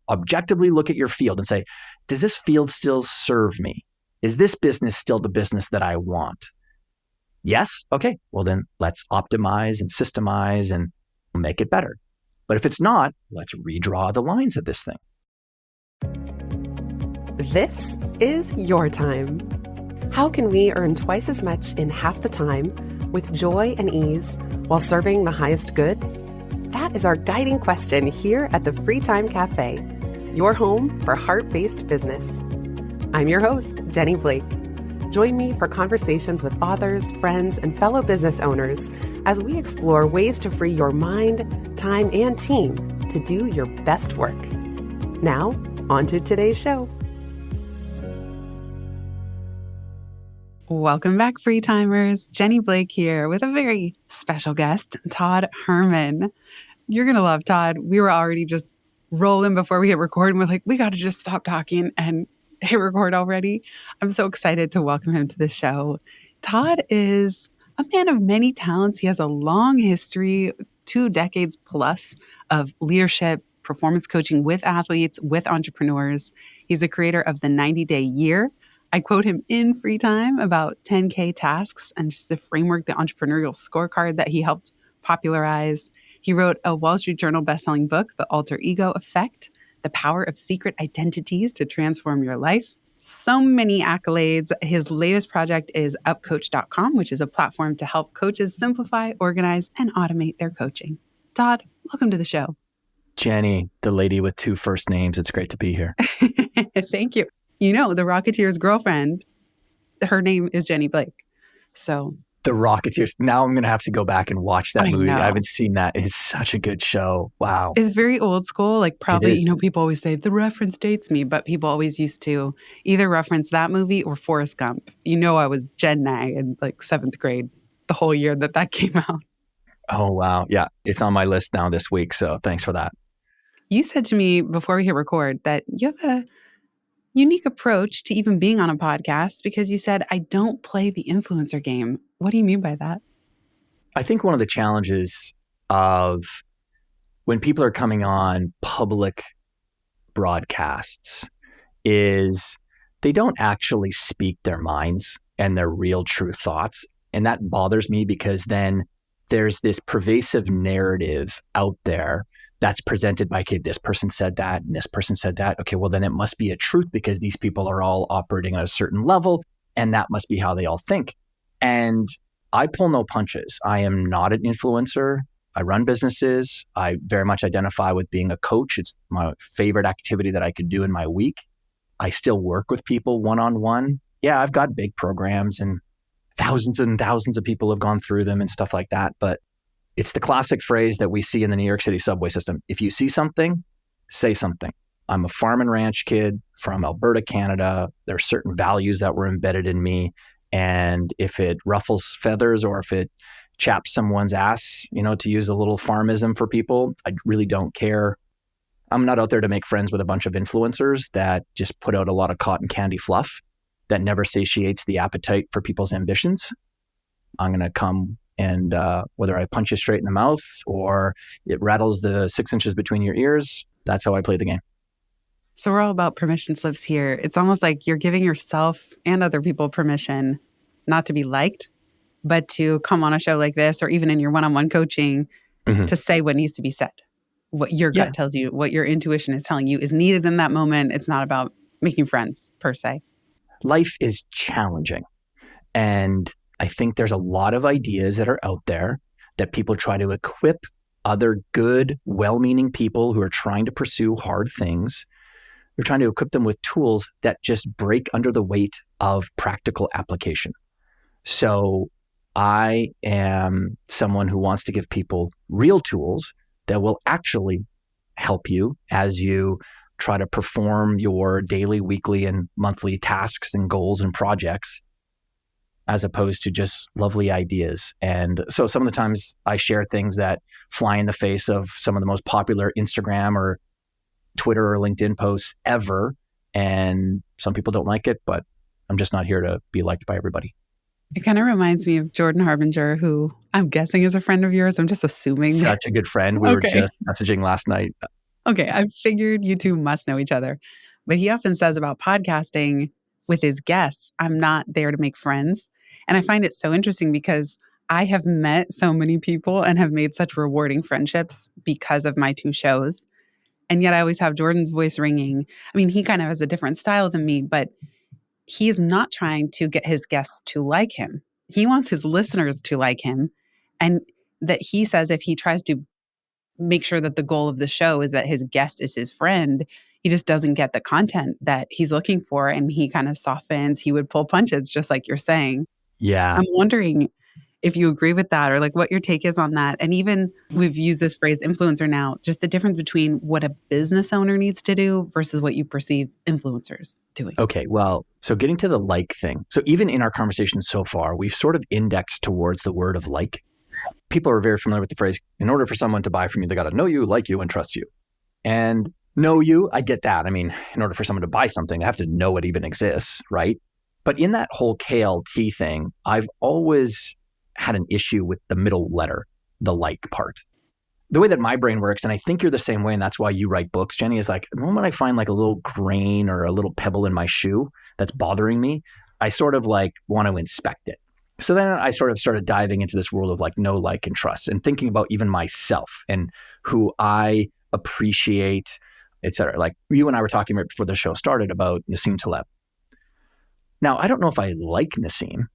objectively look at your field and say, does this field still serve me? Is this business still the business that I want? Yes? Okay. Well, then let's optimize and systemize and make it better. But if it's not, let's redraw the lines of this thing. This is your time. How can we earn twice as much in half the time with joy and ease while serving the highest good? That is our guiding question here at the Free Time Cafe, your home for heart-based business. I'm your host, Jenny Blake. Join me for conversations with authors, friends, and fellow business owners as we explore ways to free your mind, time, and team to do your best work. Now, on to today's show. Welcome back, Free Timers. Jenny Blake here with a very special guest, Todd Herman. You're going to love Todd. We were already just rolling before we hit record, and we're like, we got to just stop talking and hit record already. I'm so excited to welcome him to the show. Todd is a man of many talents. He has a long history, 2 decades plus of leadership, performance coaching with athletes, with entrepreneurs. He's the creator of the 90-Day Year. I quote him in Free Time about 10K tasks and just the framework, the entrepreneurial scorecard that he helped popularize. He wrote a Wall Street Journal bestselling book, The Alter Ego Effect, The Power of Secret Identities to Transform Your Life. So many accolades. His latest project is Upcoach.com, which is a platform to help coaches simplify, organize, and automate their coaching. Todd, welcome to the show. Jenny, the lady with 2 first names, it's great to be here. Thank you. You know, the Rocketeer's girlfriend, her name is Jenny Blake. So The Rocketeers. Now I'm going to have to go back and watch that movie. know. I haven't seen that. It's such a good show. Wow. It's very old school. Like probably, is. people always say the reference dates me, but people always used to either reference that movie or Forrest Gump. I was Gen Nag in like 7th grade, the whole year that came out. Oh, wow. Yeah. It's on my list now this week. So thanks for that. You said to me before we hit record that you have a unique approach to even being on a podcast because you said, I don't play the influencer game. What do you mean by that? I think one of the challenges of when people are coming on public broadcasts is they don't actually speak their minds and their real true thoughts. And that bothers me because then there's this pervasive narrative out there that's presented by, okay, this person said that and this person said that. Okay, well, then it must be a truth because these people are all operating at a certain level and that must be how they all think. And I pull no punches. I am not an influencer. I run businesses. I very much identify with being a coach. It's my favorite activity that I could do in my week. I still work with people one-on-one. Yeah, I've got big programs and thousands of people have gone through them and stuff like that. But it's the classic phrase that we see in the New York City subway system. If you see something, say something. I'm a farm and ranch kid from Alberta, Canada. There are certain values that were embedded in me. And if it ruffles feathers or if it chaps someone's ass, to use a little farmism for people, I really don't care. I'm not out there to make friends with a bunch of influencers that just put out a lot of cotton candy fluff that never satiates the appetite for people's ambitions. I'm going to come and whether I punch you straight in the mouth or it rattles the 6 inches between your ears, that's how I play the game. So we're all about permission slips here. It's almost like you're giving yourself and other people permission not to be liked, but to come on a show like this or even in your one-on-one coaching to say what needs to be said. What your gut tells you, what your intuition is telling you is needed in that moment. It's not about making friends per se. Life is challenging. And I think there's a lot of ideas that are out there that people try to equip other good, well-meaning people who are trying to pursue hard things. They're trying to equip them with tools that just break under the weight of practical application. So I am someone who wants to give people real tools that will actually help you as you try to perform your daily, weekly, and monthly tasks and goals and projects, as opposed to just lovely ideas. And so some of the times I share things that fly in the face of some of the most popular Instagram or Twitter or LinkedIn posts ever. And some people don't like it, but I'm just not here to be liked by everybody. It kind of reminds me of Jordan Harbinger, who I'm guessing is a friend of yours. I'm just assuming. Such a good friend. We were just messaging last night. Okay, I figured you two must know each other. But he often says about podcasting with his guests, I'm not there to make friends. And I find it so interesting because I have met so many people and have made such rewarding friendships because of my two shows. And yet I always have Jordan's voice ringing. I mean, he kind of has a different style than me, but he's not trying to get his guests to like him. He wants his listeners to like him. And that he says if he tries to make sure that the goal of the show is that his guest is his friend, he just doesn't get the content that he's looking for. And he kind of softens, he would pull punches, just like you're saying. Yeah. I'm wondering if you agree with that or like what your take is on that. And even we've used this phrase influencer now, just the difference between what a business owner needs to do versus what you perceive influencers doing. Okay, well, so getting to the like thing. So even in our conversation so far, we've sort of indexed towards the word of like. People are very familiar with the phrase, in order for someone to buy from you, they got to know you, like you, and trust you. And know you, I get that. I mean, in order for someone to buy something, they have to know it even exists, right? But in that whole KLT thing, I've always had an issue with the middle letter, the like part. The way that my brain works, and I think you're the same way, and that's why you write books, Jenny, is like the moment I find like a little grain or a little pebble in my shoe that's bothering me, I sort of like want to inspect it. So then I sort of started diving into this world of like know, like, and trust and thinking about even myself and who I appreciate, et cetera. Like you and I were talking right before the show started about Nassim Taleb. Now, I don't know if I like Nassim,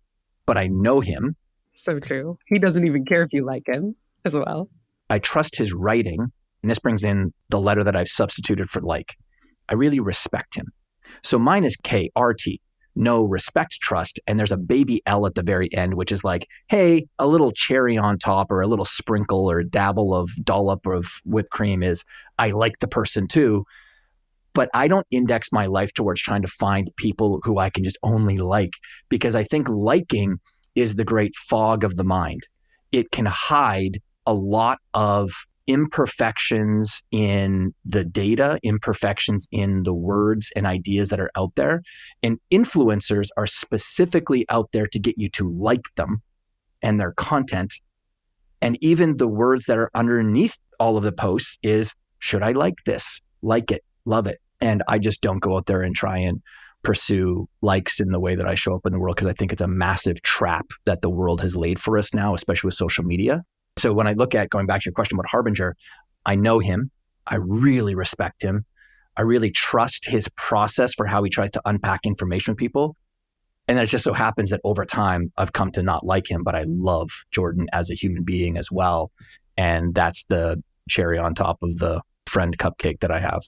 but I know him. So true. He doesn't even care if you like him as well. I trust his writing. And this brings in the letter that I've substituted for like. I really respect him. So mine is KRT. No, respect, trust. And there's a baby L at the very end, which is like, hey, a little cherry on top or a little sprinkle or dabble of dollop of whipped cream is I like the person too. But I don't index my life towards trying to find people who I can just only like, because I think liking is the great fog of the mind. It can hide a lot of imperfections in the data, imperfections in the words and ideas that are out there. And influencers are specifically out there to get you to like them and their content. And even the words that are underneath all of the posts is, should I like this? Like it, love it. And I just don't go out there and try and pursue likes in the way that I show up in the world, because I think it's a massive trap that the world has laid for us now, especially with social media. So when I look at, going back to your question about Harbinger, I know him. I really respect him. I really trust his process for how he tries to unpack information with people. And then it just so happens that over time, I've come to not like him, but I love Jordan as a human being as well. And that's the cherry on top of the friend cupcake that I have.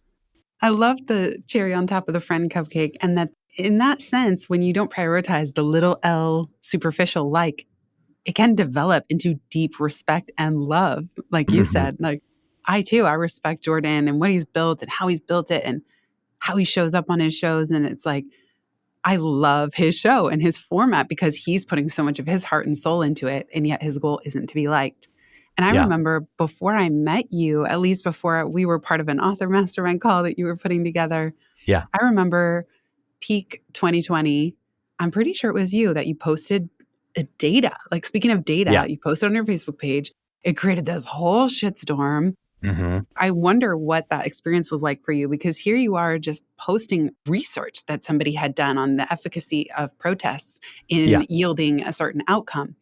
I love the cherry on top of the friend cupcake. And that in that sense, when you don't prioritize the little L superficial like, it can develop into deep respect and love. Like you said, like I too, I respect Jordan and what he's built and how he's built it and how he shows up on his shows. And it's like, I love his show and his format because he's putting so much of his heart and soul into it. And yet his goal isn't to be liked. And I remember before I met you, at least before we were part of an author mastermind call that you were putting together. Yeah. I remember peak 2020. I'm pretty sure it was you that you posted a data. Like speaking of data, you posted on your Facebook page. It created this whole shitstorm. I wonder what that experience was like for you, because here you are just posting research that somebody had done on the efficacy of protests in yielding a certain outcome.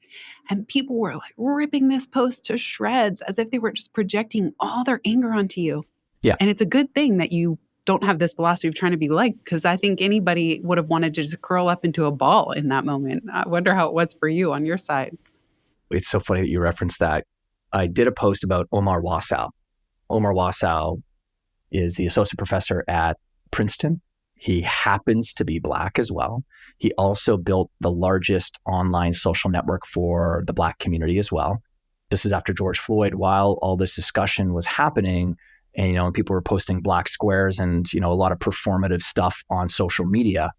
And people were like ripping this post to shreds as if they were just projecting all their anger onto you. Yeah. And it's a good thing that you don't have this philosophy of trying to be liked, because I think anybody would have wanted to just curl up into a ball in that moment. I wonder how it was for you on your side. It's so funny that you referenced that. I did a post about Omar Wasow. Omar Wasow is the associate professor at Princeton. He happens to be Black as well. He also built the largest online social network for the Black community as well. This is after George Floyd, while all this discussion was happening, and, and people were posting Black squares and, a lot of performative stuff on social media.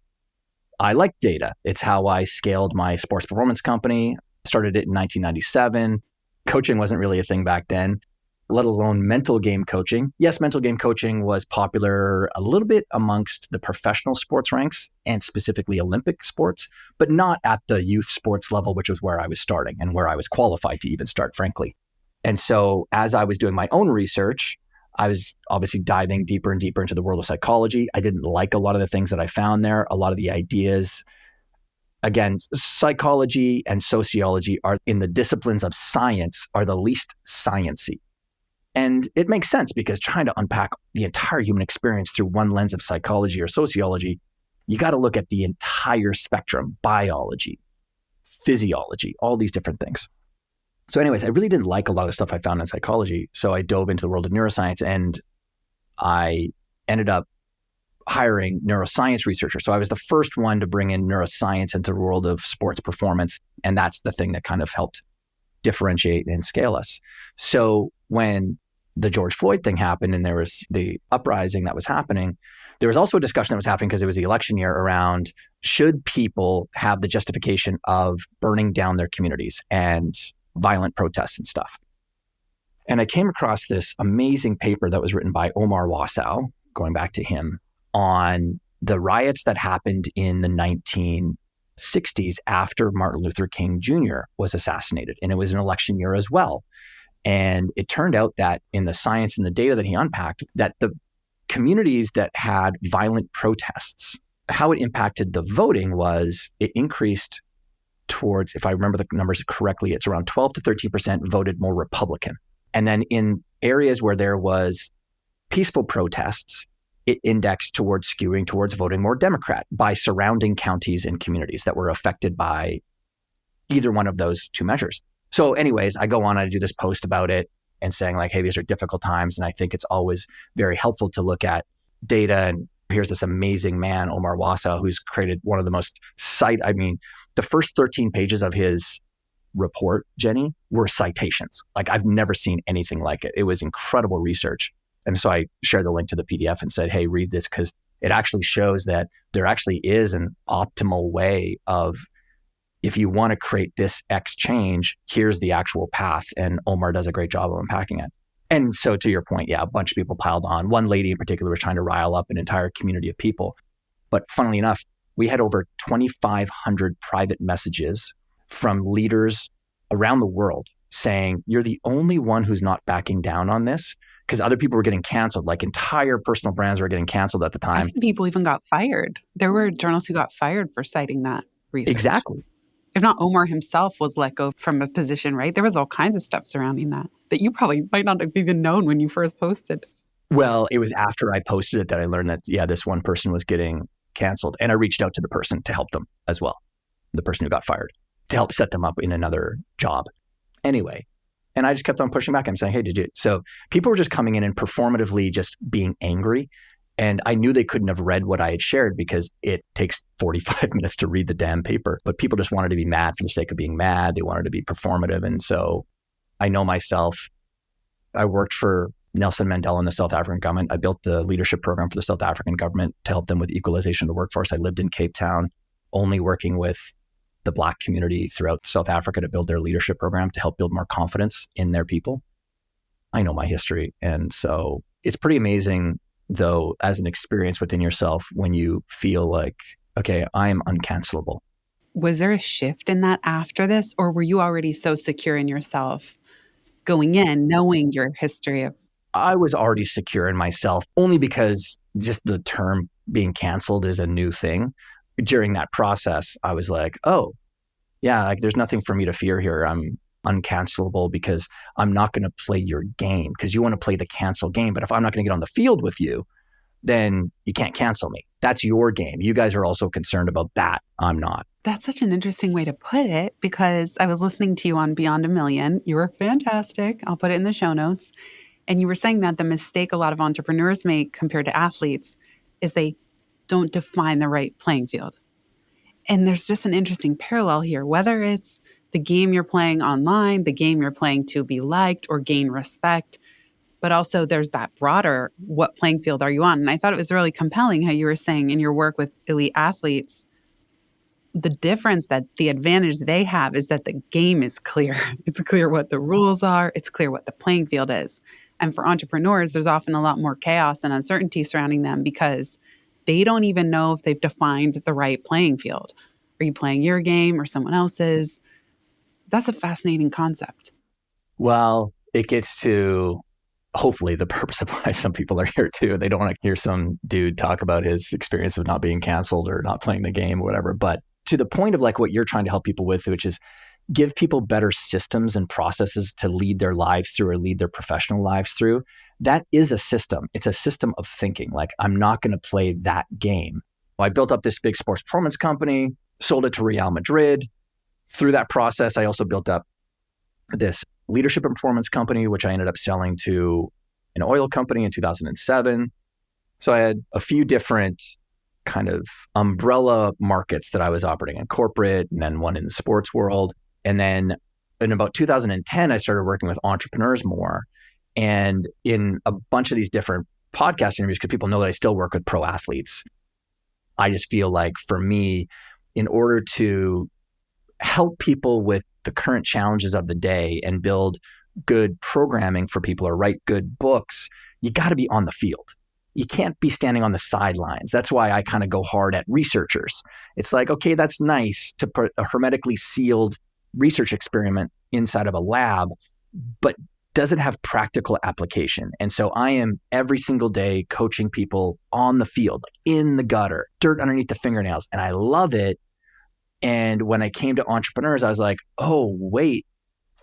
I like data. It's how I scaled my sports performance company. Started it in 1997. Coaching wasn't really a thing back then, let alone mental game coaching. Yes, mental game coaching was popular a little bit amongst the professional sports ranks and specifically Olympic sports, but not at the youth sports level, which was where I was starting and where I was qualified to even start, frankly. And so as I was doing my own research, I was obviously diving deeper and deeper into the world of psychology. I didn't like a lot of the things that I found there, a lot of the ideas. Again, psychology and sociology are in the disciplines of science are the least sciencey. And it makes sense because trying to unpack the entire human experience through one lens of psychology or sociology, you got to look at the entire spectrum, biology, physiology, all these different things. So anyways, I really didn't like a lot of the stuff I found in psychology. So I dove into the world of neuroscience and I ended up hiring neuroscience researchers. So I was the first one to bring in neuroscience into the world of sports performance. And that's the thing that kind of helped differentiate and scale us. So when the George Floyd thing happened and there was the uprising that was happening, there was also a discussion that was happening because it was the election year around should people have the justification of burning down their communities and violent protests and stuff. And I came across this amazing paper that was written by Omar Wasow, going back to him, on the riots that happened in the 1960s after Martin Luther King Jr. was assassinated. And it was an election year as well. And it turned out that in the science and the data that he unpacked, that the communities that had violent protests, how it impacted the voting was it increased towards, if I remember the numbers correctly, it's around 12 to 13% voted more Republican. And then in areas where there was peaceful protests, it indexed towards skewing towards voting more Democrat by surrounding counties and communities that were affected by either one of those two measures. So anyways, I go on, I do this post about it and saying like, hey, these are difficult times. And I think it's always very helpful to look at data. And here's this amazing man, Omar Wasow, who's created one of the most the first 13 pages of his report, Jenny, were citations. Like I've never seen anything like it. It was incredible research. And so I shared the link to the PDF and said, hey, read this because it actually shows that there actually is an optimal way of, if you want to create this X change, here's the actual path. And Omar does a great job of unpacking it. And so to your point, yeah, a bunch of people piled on. One lady in particular was trying to rile up an entire community of people. But funnily enough, we had over 2,500 private messages from leaders around the world saying, you're the only one who's not backing down on this. Because other people were getting canceled, like entire personal brands were getting canceled at the time. I think people even got fired. There were journalists who got fired for citing that research. Exactly. If not, Omar himself was let go from a position, right? There was all kinds of stuff surrounding that you probably might not have even known when you first posted. Well, it was after I posted it that I learned that, yeah, this one person was getting canceled. And I reached out to the person to help them as well, the person who got fired, to help set them up in another job. Anyway. And I just kept on pushing back. I'm saying, hey, did you? So people were just coming in and performatively just being angry. And I knew they couldn't have read what I had shared because it takes 45 minutes to read the damn paper. But people just wanted to be mad for the sake of being mad. They wanted to be performative. And so I know myself. I worked for Nelson Mandela and the South African government. I built the leadership program for the South African government to help them with equalization of the workforce. I lived in Cape Town, only working with the Black community throughout South Africa to build their leadership program to help build more confidence in their people. I know my history. And so it's pretty amazing, though, as an experience within yourself when you feel like, okay, I am uncancelable. Was there a shift in that after this? Or were you already so secure in yourself going in, knowing your history of? I was already secure in myself only because just the term being canceled is a new thing. During that process, I was like, oh, yeah, like there's nothing for me to fear here. I'm uncancelable because I'm not going to play your game because you want to play the cancel game. But if I'm not going to get on the field with you, then you can't cancel me. That's your game. You guys are also concerned about that. I'm not. That's such an interesting way to put it because I was listening to you on Beyond a Million. You were fantastic. I'll put it in the show notes. And you were saying that the mistake a lot of entrepreneurs make compared to athletes is they don't define the right playing field. And there's just an interesting parallel here, whether it's the game you're playing online, the game you're playing to be liked or gain respect, but also there's that broader, what playing field are you on? And I thought it was really compelling how you were saying in your work with elite athletes, the difference that the advantage they have is that the game is clear. It's clear what the rules are. It's clear what the playing field is. And for entrepreneurs, there's often a lot more chaos and uncertainty surrounding them because they don't even know if they've defined the right playing field. Are you playing your game or someone else's? That's a fascinating concept. Well, it gets to hopefully the purpose of why some people are here too. They don't want to hear some dude talk about his experience of not being canceled or not playing the game or whatever. But to the point of like what you're trying to help people with, which is give people better systems and processes to lead their lives through or lead their professional lives through. That is a system. It's a system of thinking. Like, I'm not going to play that game. Well, I built up this big sports performance company, sold it to Real Madrid. Through that process, I also built up this leadership and performance company, which I ended up selling to an oil company in 2007. So I had a few different kind of umbrella markets that I was operating in, corporate, and then one in the sports world. And then in about 2010, I started working with entrepreneurs more. And in a bunch of these different podcast interviews, because people know that I still work with pro athletes, I just feel like for me, in order to help people with the current challenges of the day and build good programming for people or write good books, you got to be on the field. You can't be standing on the sidelines. That's why I kind of go hard at researchers. It's like, okay, that's nice to put a hermetically sealed research experiment inside of a lab, but does it have practical application? And so I am every single day coaching people on the field, like in the gutter, dirt underneath the fingernails. And I love it. And when I came to entrepreneurs, I was like, oh, wait,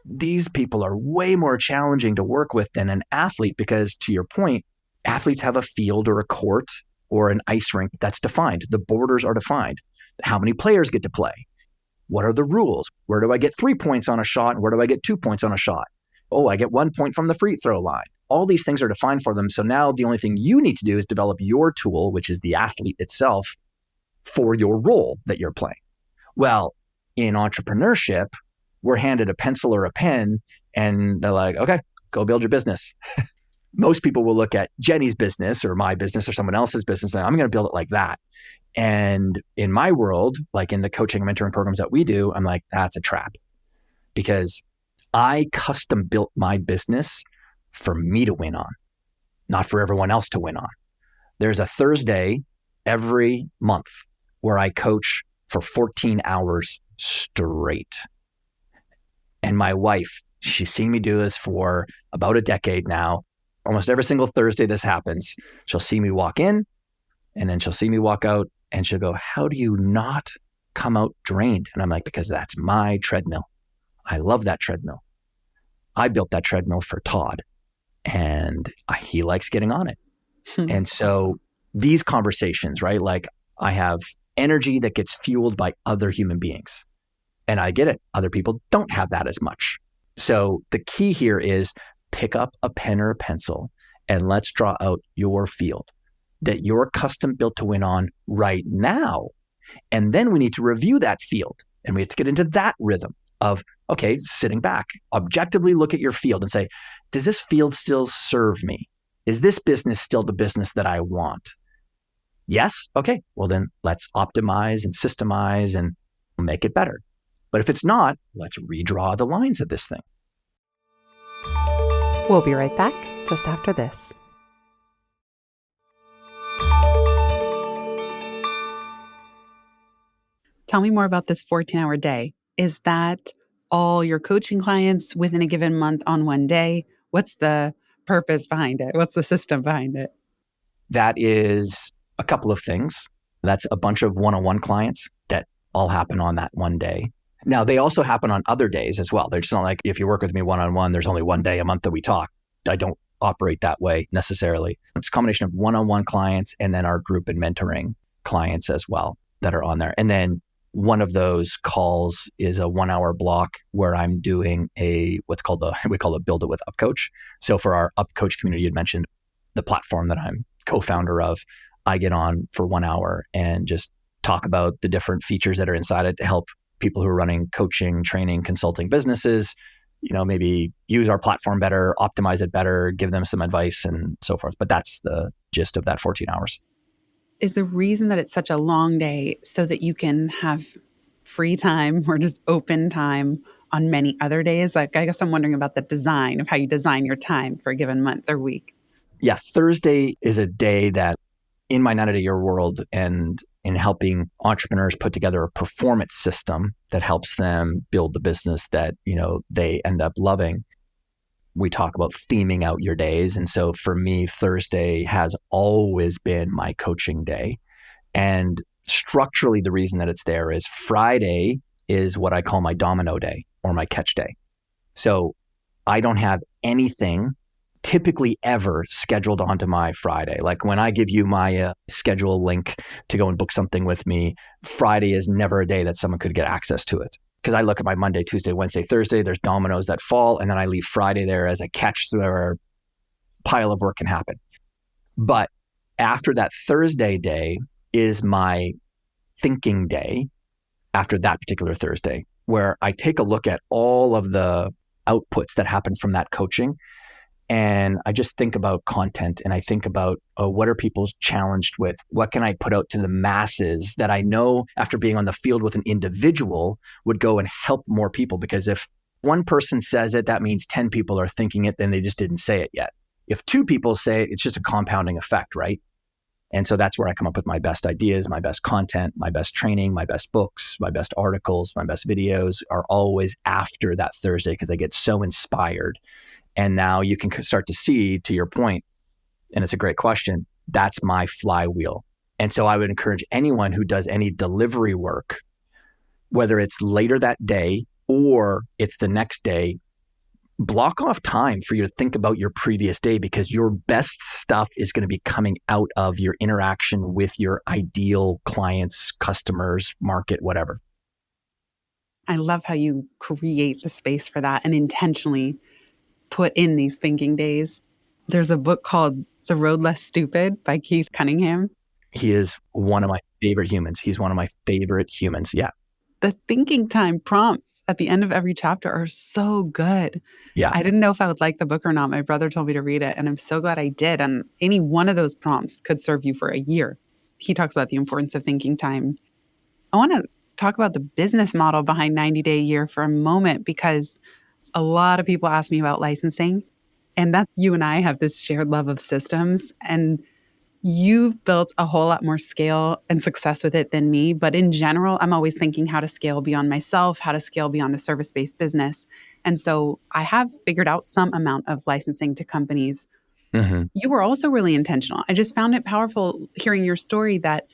these people are way more challenging to work with than an athlete, because to your point, athletes have a field or a court or an ice rink that's defined. The borders are defined. How many players get to play? What are the rules? Where do I get 3 points on a shot? And where do I get 2 points on a shot? Oh, I get 1 point from the free throw line. All these things are defined for them. So now the only thing you need to do is develop your tool, which is the athlete itself, for your role that you're playing. Well, in entrepreneurship, we're handed a pencil or a pen and they're like, okay, go build your business. Most people will look at Jenny's business or my business or someone else's business and I'm going to build it like that. And in my world, like in the coaching and mentoring programs that we do, I'm like, that's a trap, because I custom built my business for me to win on, not for everyone else to win on. There's a Thursday every month where I coach for 14 hours straight. And my wife, she's seen me do this for about a decade now. Almost every single Thursday this happens. She'll see me walk in and then she'll see me walk out and she'll go, how do you not come out drained? And I'm like, because that's my treadmill. I love that treadmill. I built that treadmill for Todd and he likes getting on it. And so these conversations, right? Like I have energy that gets fueled by other human beings. And I get it. Other people don't have that as much. So the key here is pick up a pen or a pencil and let's draw out your field that you're custom built to win on right now. And then we need to review that field and we have to get into that rhythm of, okay, sitting back, objectively look at your field and say, does this field still serve me? Is this business still the business that I want? Yes? Okay, well then let's optimize and systemize and make it better. But if it's not, let's redraw the lines of this thing. We'll be right back just after this. Tell me more about this 14-hour day. Is that all your coaching clients within a given month on one day? What's the purpose behind it? What's the system behind it? That is a couple of things. That's a bunch of one-on-one clients that all happen on that one day. Now, they also happen on other days as well. They're just not like, if you work with me one-on-one, there's only one day a month that we talk. I don't operate that way necessarily. It's a combination of one-on-one clients and then our group and mentoring clients as well that are on there. And then one of those calls is a 1 hour block where I'm doing we call it Build It with Upcoach. So for our Upcoach community, you'd mentioned the platform that I'm co-founder of, I get on for 1 hour and just talk about the different features that are inside it to help people who are running coaching, training, consulting businesses, maybe use our platform better, optimize it better, give them some advice and so forth. But that's the gist of that 14 hours. Is the reason that it's such a long day so that you can have free time or just open time on many other days? Like, I guess I'm wondering about the design of how you design your time for a given month or week. Yeah, Thursday is a day that in my 90-day world and in helping entrepreneurs put together a performance system that helps them build the business that, they end up loving. we talk about theming out your days. And so for me, Thursday has always been my coaching day. And structurally, the reason that it's there is Friday is what I call my domino day or my catch day. So I don't have anything typically ever scheduled onto my Friday. Like when I give you my schedule link to go and book something with me, Friday is never a day that someone could get access to it. Because I look at my Monday, Tuesday, Wednesday, Thursday, there's dominoes that fall, and then I leave Friday there as a catch so where a pile of work can happen. But after that Thursday day is my thinking day after that particular Thursday, where I take a look at all of the outputs that happen from that coaching. And I just think about content and I think about what are people challenged with? What can I put out to the masses that I know after being on the field with an individual would go and help more people? Because if one person says it, that means 10 people are thinking it, then they just didn't say it yet. If 2 people say it, it's just a compounding effect, right? And so that's where I come up with my best ideas, my best content, my best training, my best books, my best articles, my best videos are always after that Thursday because I get so inspired. And now you can start to see, to your point, and it's a great question, that's my flywheel. And so I would encourage anyone who does any delivery work, whether it's later that day or it's the next day, block off time for you to think about your previous day because your best stuff is going to be coming out of your interaction with your ideal clients, customers, market, whatever. I love how you create the space for that and intentionally put in these thinking days. There's a book called The Road Less Stupid by Keith Cunningham. He is one of my favorite humans. He's one of my favorite humans. Yeah. The thinking time prompts at the end of every chapter are so good. Yeah. I didn't know if I would like the book or not. My brother told me to read it, and I'm so glad I did. And any one of those prompts could serve you for a year. He talks about the importance of thinking time. I want to talk about the business model behind 90 Day Year for a moment because a lot of people ask me about licensing, and that you and I have this shared love of systems, and you've built a whole lot more scale and success with it than me. But in general, I'm always thinking how to scale beyond myself, how to scale beyond a service-based business. And so I have figured out some amount of licensing to companies. Mm-hmm. You were also really intentional. I just found it powerful hearing your story that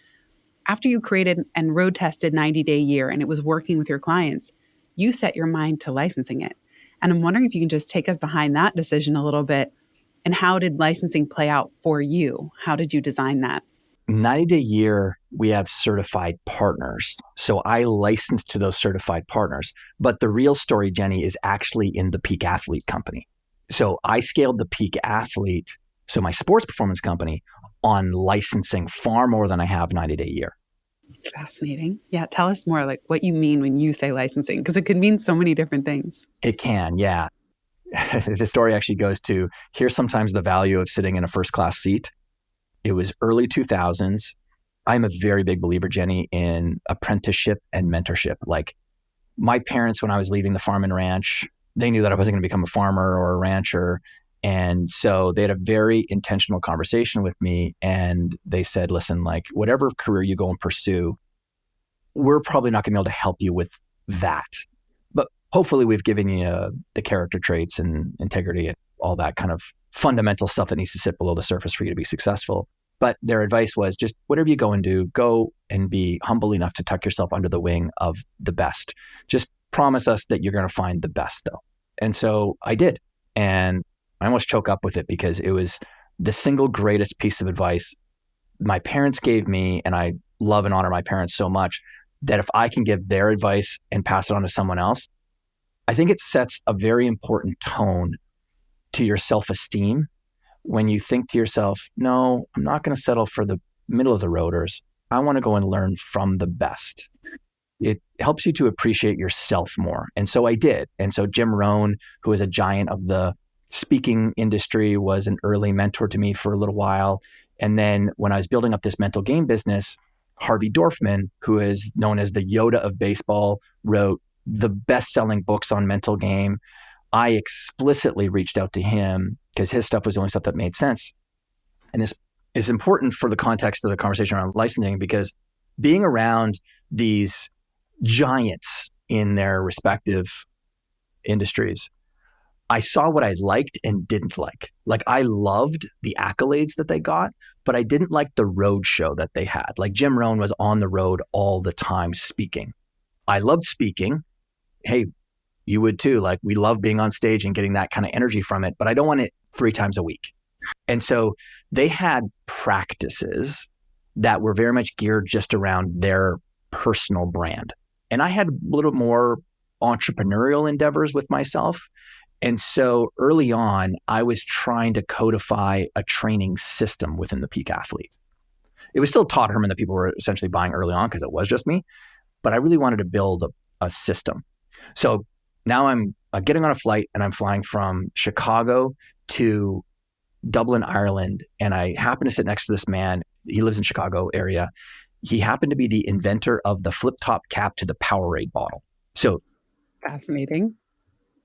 after you created and road tested 90 Day Year and it was working with your clients, you set your mind to licensing it. And I'm wondering if you can just take us behind that decision a little bit. And how did licensing play out for you? How did you design that? 90 Day Year, we have certified partners. So I licensed to those certified partners. But the real story, Jenny, is actually in the Peak Athlete company. So I scaled the Peak Athlete, so my sports performance company, on licensing far more than I have 90 Day Year. Fascinating. Yeah. Tell us more like what you mean when you say licensing, because it can mean so many different things. It can, yeah. The story actually goes to, here's sometimes the value of sitting in a first class seat. It was early 2000s. I'm a very big believer, Jenny, in apprenticeship and mentorship. Like my parents, when I was leaving the farm and ranch, they knew that I wasn't going to become a farmer or a rancher. And so they had a very intentional conversation with me. And they said, listen, like whatever career you go and pursue, we're probably not going to be able to help you with that. But hopefully we've given you the character traits and integrity and all that kind of fundamental stuff that needs to sit below the surface for you to be successful. But their advice was just whatever you go and do, go and be humble enough to tuck yourself under the wing of the best. Just promise us that you're going to find the best though. And so I did. And I almost choke up with it because it was the single greatest piece of advice my parents gave me. And I love and honor my parents so much that if I can give their advice and pass it on to someone else, I think it sets a very important tone to your self-esteem when you think to yourself, no, I'm not going to settle for the middle of the roaders. I want to go and learn from the best. It helps you to appreciate yourself more. And so I did. And so Jim Rohn, who is a giant of the speaking industry, was an early mentor to me for a little while. And then when I was building up this mental game business, Harvey Dorfman, who is known as the Yoda of baseball, wrote the best-selling books on mental game. I explicitly reached out to him because his stuff was the only stuff that made sense. And this is important for the context of the conversation around licensing because being around these giants in their respective industries, I saw what I liked and didn't like. Like I loved the accolades that they got, but I didn't like the road show that they had. Like Jim Rohn was on the road all the time speaking. I loved speaking. Hey, you would too. Like we love being on stage and getting that kind of energy from it, but I don't want it 3 times a week. And so they had practices that were very much geared just around their personal brand. And I had a little more entrepreneurial endeavors with myself. And so early on, I was trying to codify a training system within the peak athlete. It was still Todd Herman that people were essentially buying early on because it was just me, but I really wanted to build a system. So now I'm getting on a flight and I'm flying from Chicago to Dublin, Ireland, and I happen to sit next to this man. He lives in Chicago area. He happened to be the inventor of the flip top cap to the Powerade bottle. So Fascinating.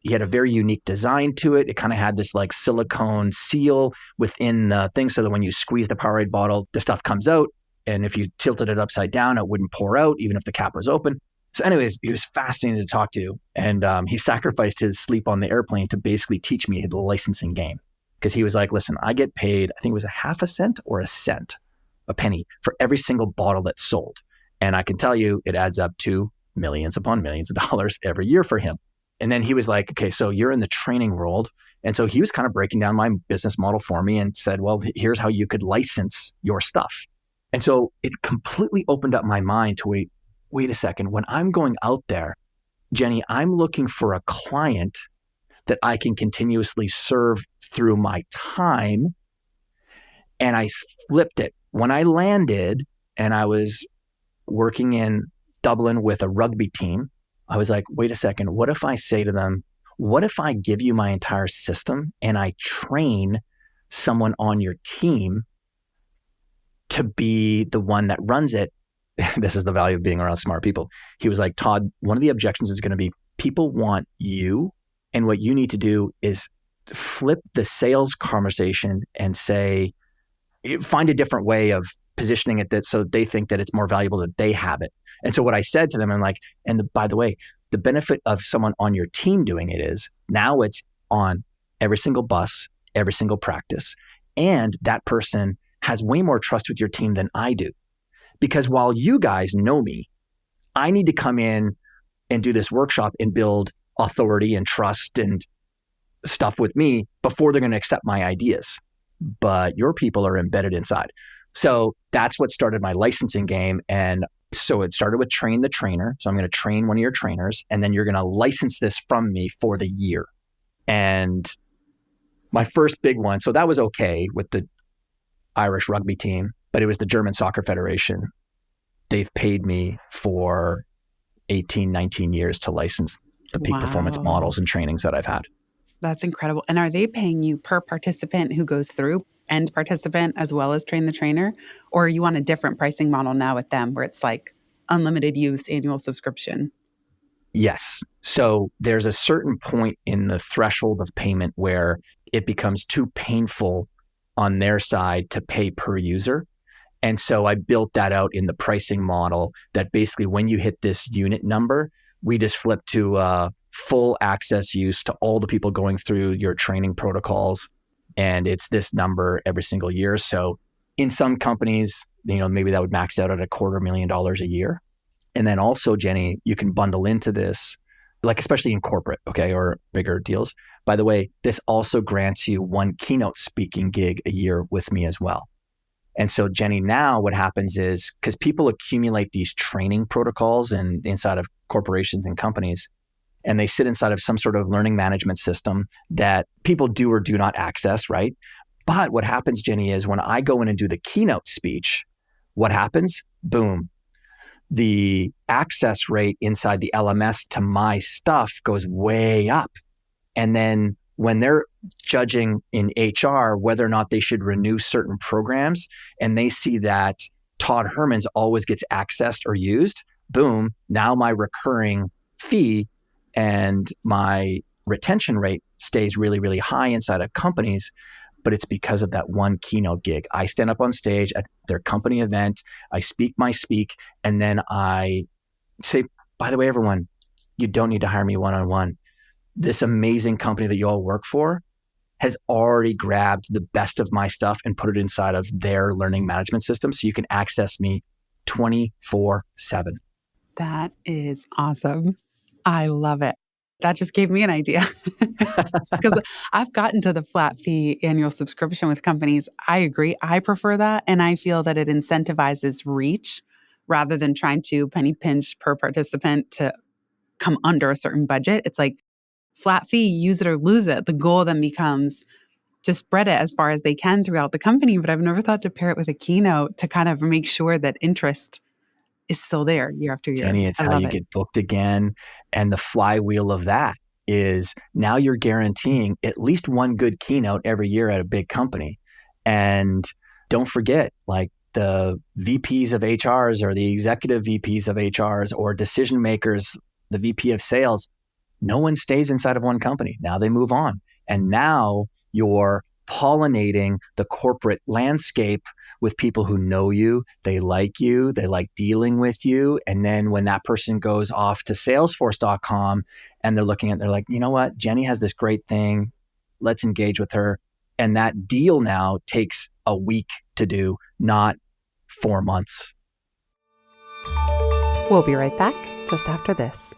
he had a very unique design to it. It kind of had this like silicone seal within the thing so that when you squeeze the Powerade bottle, the stuff comes out. And if you tilted it upside down, it wouldn't pour out, even if the cap was open. So anyways, he was fascinating to talk to. And he sacrificed his sleep on the airplane to basically teach me the licensing game. Because he was like, listen, I get paid, I think it was a half a cent or a cent, a penny for every single bottle that's sold. And I can tell you it adds up to millions upon millions of dollars every year for him. And then he was like, okay, so you're in the training world. And so he was kind of breaking down my business model for me and said, well, here's how you could license your stuff. And so it completely opened up my mind to wait a second. When I'm going out there, Jenny, I'm looking for a client that I can continuously serve through my time. And I flipped it. When I landed and I was working in Dublin with a rugby team, I was like, wait a second, what if I say to them, what if I give you my entire system and I train someone on your team to be the one that runs it? This is the value of being around smart people. He was like, Todd, one of the objections is going to be people want you. And what you need to do is flip the sales conversation and say, find a different way of positioning it that so they think that it's more valuable that they have it. And so what I said to them, I'm like, by the way, the benefit of someone on your team doing it is now it's on every single bus, every single practice. And that person has way more trust with your team than I do. Because while you guys know me, I need to come in and do this workshop and build authority and trust and stuff with me before they're going to accept my ideas. But your people are embedded inside. So that's what started my licensing game. And so it started with train the trainer. So I'm going to train one of your trainers, and then you're going to license this from me for the year. And my first big one, so that was okay with the Irish rugby team, but it was the German Soccer Federation. They've paid me for 18, 19 years to license the peak performance models and trainings that I've had. That's incredible. And are they paying you per participant who goes through, end participant as well as train the trainer? Or are you on a different pricing model now with them where it's like unlimited use annual subscription? Yes. So there's a certain point in the threshold of payment where it becomes too painful on their side to pay per user. And so I built that out in the pricing model that basically when you hit this unit number, we just flip to full access use to all the people going through your training protocols. And it's this number every single year. So in some companies, maybe that would max out at $250,000 a year. And then also, Jenny, you can bundle into this, like especially in corporate, okay, or bigger deals. By the way, this also grants you one keynote speaking gig a year with me as well. And so, Jenny, now what happens is, because people accumulate these training protocols and inside of corporations and companies, and they sit inside of some sort of learning management system that people do or do not access, right? But what happens, Jenny, is when I go in and do the keynote speech, what happens? Boom. The access rate inside the LMS to my stuff goes way up. And then when they're judging in HR whether or not they should renew certain programs, and they see that Todd Herman's always gets accessed or used, boom, now my recurring fee and my retention rate stays really, really high inside of companies. But it's because of that one keynote gig. I stand up on stage at their company event, I speak my speak, and then I say, by the way, everyone, you don't need to hire me one-on-one. this amazing company that you all work for has already grabbed the best of my stuff and put it inside of their learning management system so you can access me 24/7. That is awesome. I love it. That just gave me an idea because I've gotten to the flat fee annual subscription with companies. I agree. I prefer that. And I feel that it incentivizes reach rather than trying to penny pinch per participant to come under a certain budget. It's like flat fee, use it or lose it. The goal then becomes to spread it as far as they can throughout the company. But I've never thought to pair it with a keynote to kind of make sure that interest is still there year after year. Jenny, it's I how love you it. get booked again. And the flywheel of that is now you're guaranteeing at least one good keynote every year at a big company. And don't forget, like the VPs of HRs or the executive VPs of HRs or decision makers, the VP of sales, no one stays inside of one company. Now they move on. And now you're pollinating the corporate landscape with people who know you, they like dealing with you. And then when that person goes off to salesforce.com and they're like, you know what? Jenny has this great thing. Let's engage with her. And that deal now takes a week to do, not 4 months. We'll be right back just after this.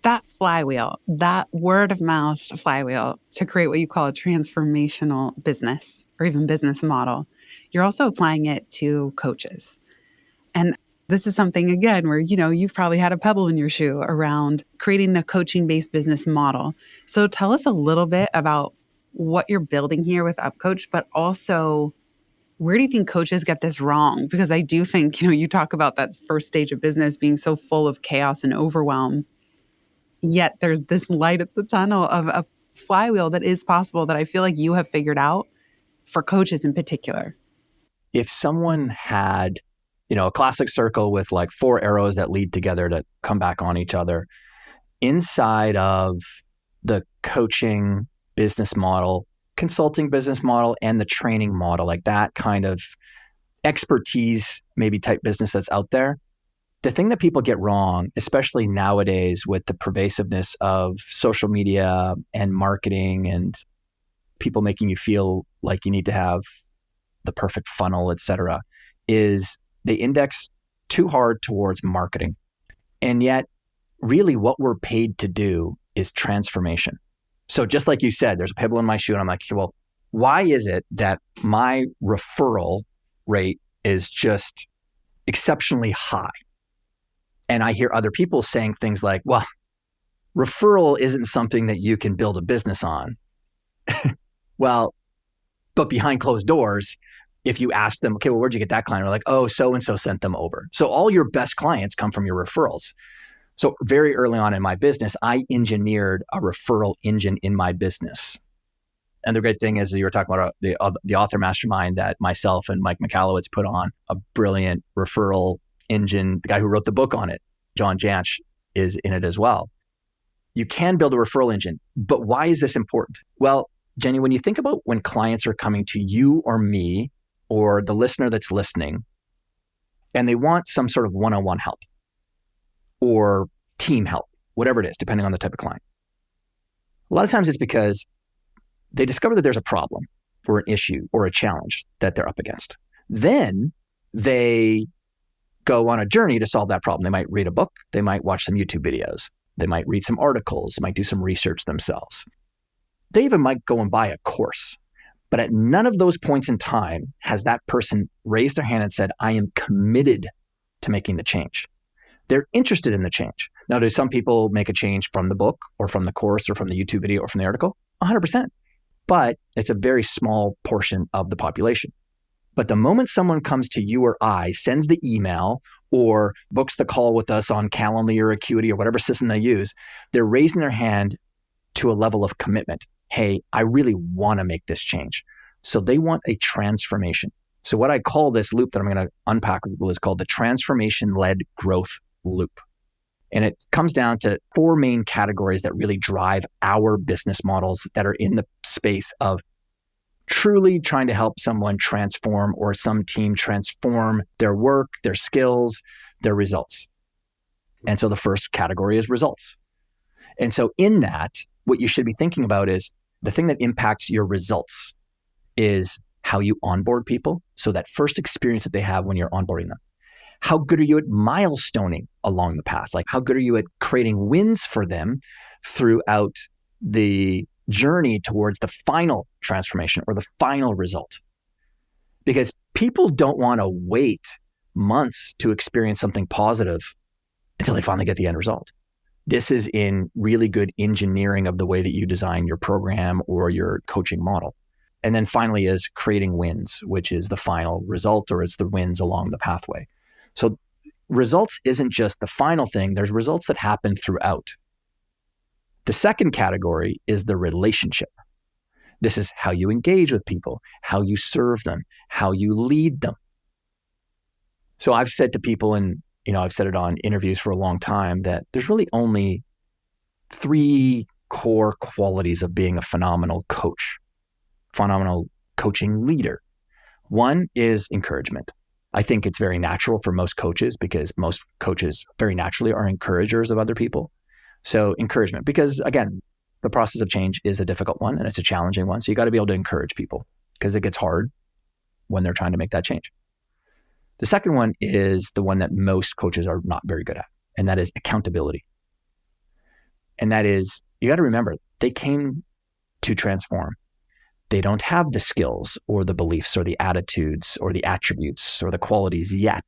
That flywheel, that word of mouth flywheel to create what you call a transformational business or even business model, you're also applying it to coaches. And this is something, again, where, you've probably had a pebble in your shoe around creating the coaching-based business model. So tell us a little bit about what you're building here with Upcoach, but also where do you think coaches get this wrong? Because I do think, you talk about that first stage of business being so full of chaos and overwhelm. Yet there's this light at the tunnel of a flywheel that is possible that I feel like you have figured out for coaches in particular. If someone had, a classic circle with like 4 arrows that lead together to come back on each other, inside of the coaching business model, consulting business model, and the training model, like that kind of expertise, maybe type business that's out there, the thing that people get wrong, especially nowadays with the pervasiveness of social media and marketing and people making you feel like you need to have the perfect funnel, et cetera, is they index too hard towards marketing. And yet, really what we're paid to do is transformation. So just like you said, there's a pebble in my shoe and I'm like, well, why is it that my referral rate is just exceptionally high? And I hear other people saying things like, well, referral isn't something that you can build a business on. Well, but behind closed doors, if you ask them, okay, well, where'd you get that client? They're like, oh, so-and-so sent them over. So all your best clients come from your referrals. So very early on in my business, I engineered a referral engine in my business. And the great thing is you were talking about the author mastermind that myself and Mike Michalowicz put on, a brilliant referral engine. The guy who wrote the book on it, John Jansch, is in it as well. You can build a referral engine, but why is this important? Well, Jenny, when you think about when clients are coming to you or me or the listener that's listening, and they want some sort of one-on-one help or team help, whatever it is, depending on the type of client. A lot of times it's because they discover that there's a problem or an issue or a challenge that they're up against. Then they go on a journey to solve that problem. They might read a book. They might watch some YouTube videos. They might read some articles, might do some research themselves. They even might go and buy a course. But at none of those points in time has that person raised their hand and said, I am committed to making the change. They're interested in the change. Now, do some people make a change from the book or from the course or from the YouTube video or from the article? 100%. But it's a very small portion of the population. But the moment someone comes to you or I, sends the email or books the call with us on Calendly or Acuity or whatever system they use, they're raising their hand to a level of commitment. Hey, I really want to make this change. So they want a transformation. So what I call this loop that I'm going to unpack with people is called the transformation-led growth loop. And it comes down to 4 main categories that really drive our business models that are in the space of truly trying to help someone transform or some team transform their work, their skills, their results. And so the first category is results. And so in that, what you should be thinking about is the thing that impacts your results is how you onboard people. So that first experience that they have when you're onboarding them. How good are you at milestoning along the path? Like, how good are you at creating wins for them throughout the journey towards the final transformation or the final result? Because people don't want to wait months to experience something positive until they finally get the end result. This is in really good engineering of the way that you design your program or your coaching model. And then finally is creating wins, which is the final result, or it's the wins along the pathway. So results isn't just the final thing. There's results that happen throughout. The second category is the relationship. This is how you engage with people, how you serve them, how you lead them. So I've said to people, and I've said it on interviews for a long time, that there's really only 3 core qualities of being a phenomenal coach, phenomenal coaching leader. One is encouragement. I think it's very natural for most coaches because most coaches very naturally are encouragers of other people. So encouragement, because again, the process of change is a difficult one and it's a challenging one. So you got to be able to encourage people because it gets hard when they're trying to make that change. The second one is the one that most coaches are not very good at, and that is accountability. And that is, you got to remember, they came to transform. They don't have the skills or the beliefs or the attitudes or the attributes or the qualities yet.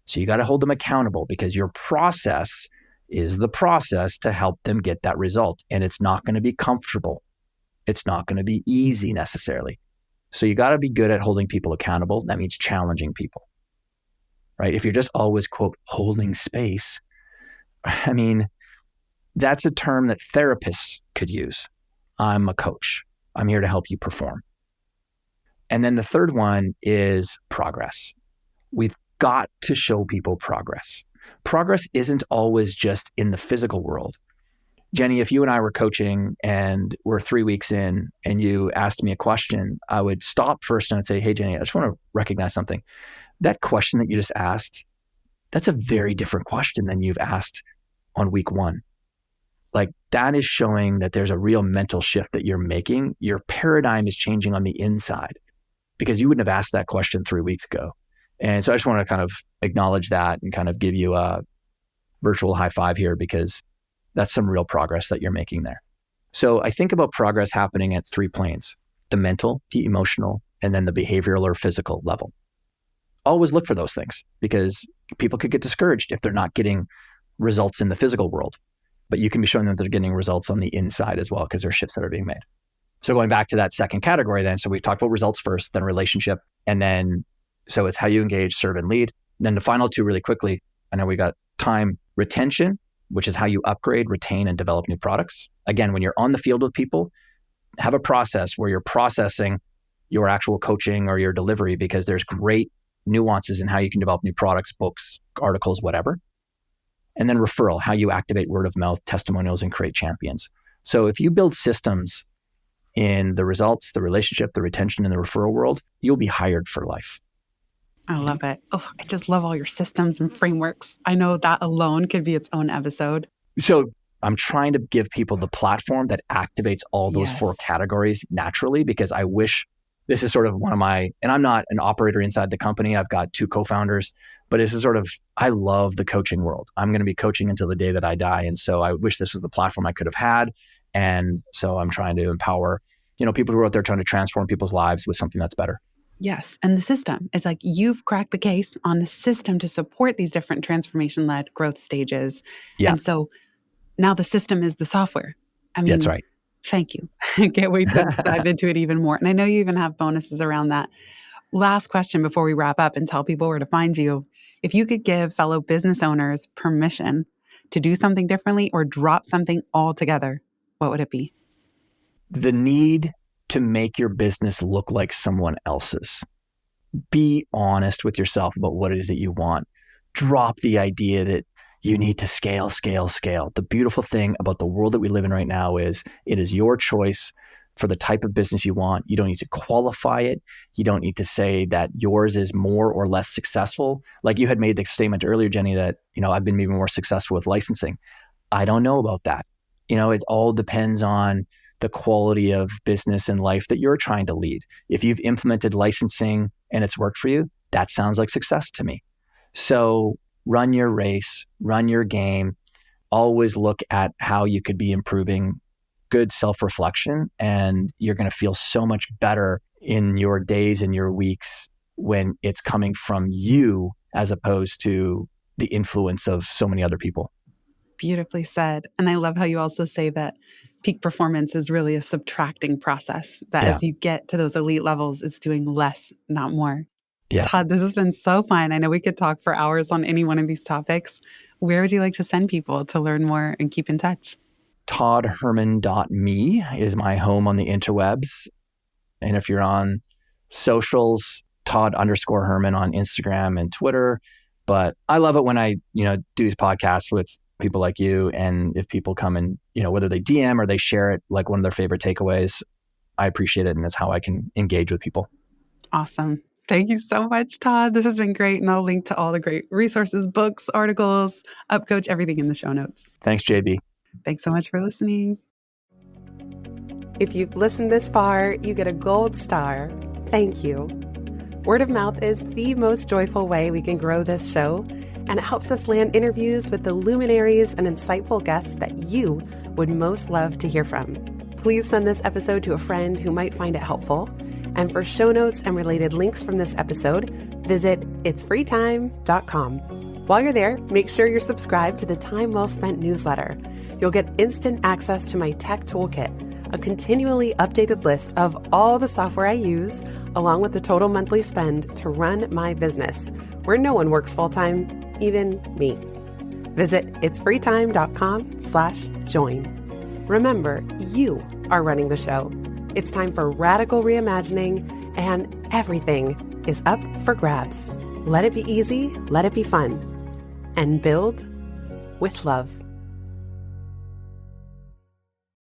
So you got to hold them accountable because your process is the process to help them get that result. And it's not going to be comfortable. It's not going to be easy necessarily. So you got to be good at holding people accountable. That means challenging people, right? If you're just always, quote, holding space, I mean, that's a term that therapists could use. I'm a coach. I'm here to help you perform. And then the third one is progress. We've got to show people progress. Progress isn't always just in the physical world. Jenny, if you and I were coaching and we're 3 weeks in and you asked me a question, I would stop first and I'd say, hey, Jenny, I just want to recognize something. That question that you just asked, that's a very different question than you've asked on week 1. Like, that is showing that there's a real mental shift that you're making. Your paradigm is changing on the inside because you wouldn't have asked that question 3 weeks ago. And so I just want to kind of acknowledge that and kind of give you a virtual high five here because that's some real progress that you're making there. So I think about progress happening at 3 planes: the mental, the emotional, and then the behavioral or physical level. Always look for those things because people could get discouraged if they're not getting results in the physical world. But you can be showing them that they're getting results on the inside as well because there are shifts that are being made. So going back to that second category then, so we talked about results first, then relationship, and then so it's how you engage, serve, and lead. And then the final 2 really quickly, I know we got time retention, which is how you upgrade, retain, and develop new products. Again, when you're on the field with people, have a process where you're processing your actual coaching or your delivery because there's great nuances in how you can develop new products, books, articles, whatever. And then referral, how you activate word of mouth, testimonials, and create champions. So if you build systems in the results, the relationship, the retention, and the referral world, you'll be hired for life. I love it. Oh, I just love all your systems and frameworks. I know that alone could be its own episode. So I'm trying to give people the platform that activates all those 4 categories naturally because I wish this is sort of one of my, and I'm not an operator inside the company. I've got 2 co-founders, but this is sort of, I love the coaching world. I'm going to be coaching until the day that I die. And so I wish this was the platform I could have had. And so I'm trying to empower, people who are out there trying to transform people's lives with something that's better. Yes. And the system is like you've cracked the case on the system to support these different transformation-led growth stages. Yeah. And so now the system is the software. I mean, that's right. Thank you. I can't wait to dive into it even more. And I know you even have bonuses around that. Last question before we wrap up and tell people where to find you. If you could give fellow business owners permission to do something differently or drop something altogether, what would it be? The need to make your business look like someone else's. Be honest with yourself about what it is that you want. Drop the idea that you need to scale, scale, scale. The beautiful thing about the world that we live in right now is it is your choice for the type of business you want. You don't need to qualify it. You don't need to say that yours is more or less successful. Like you had made the statement earlier, Jenny, that, I've been maybe more successful with licensing. I don't know about that. It all depends on the quality of business and life that you're trying to lead. If you've implemented licensing and it's worked for you, that sounds like success to me. So run your race, run your game, always look at how you could be improving. Good self-reflection, and you're going to feel so much better in your days and your weeks when it's coming from you as opposed to the influence of so many other people. Beautifully said. And I love how you also say that peak performance is really a subtracting process, that as you get to those elite levels, it's doing less, not more. Yeah. Todd, this has been so fun. I know we could talk for hours on any one of these topics. Where would you like to send people to learn more and keep in touch? toddherman.me is my home on the interwebs. And if you're on socials, Todd_Herman on Instagram and Twitter. But I love it when I, do these podcasts with people like you. And if people come and, whether they DM or they share it, like one of their favorite takeaways, I appreciate it. And it's how I can engage with people. Awesome. Thank you so much, Todd. This has been great. And I'll link to all the great resources, books, articles, Upcoach, everything in the show notes. Thanks, JB. Thanks so much for listening. If you've listened this far, you get a gold star. Thank you. Word of mouth is the most joyful way we can grow this show, and it helps us land interviews with the luminaries and insightful guests that you would most love to hear from. Please send this episode to a friend who might find it helpful. And for show notes and related links from this episode, visit itsfreetime.com. While you're there, make sure you're subscribed to the Time Well Spent newsletter. You'll get instant access to my tech toolkit, a continually updated list of all the software I use, along with the total monthly spend to run my business, where no one works full-time, even me. Visit itsfreetime.com/join. Remember, you are running the show. It's time for radical reimagining, and everything is up for grabs. Let it be easy, let it be fun, and build with love.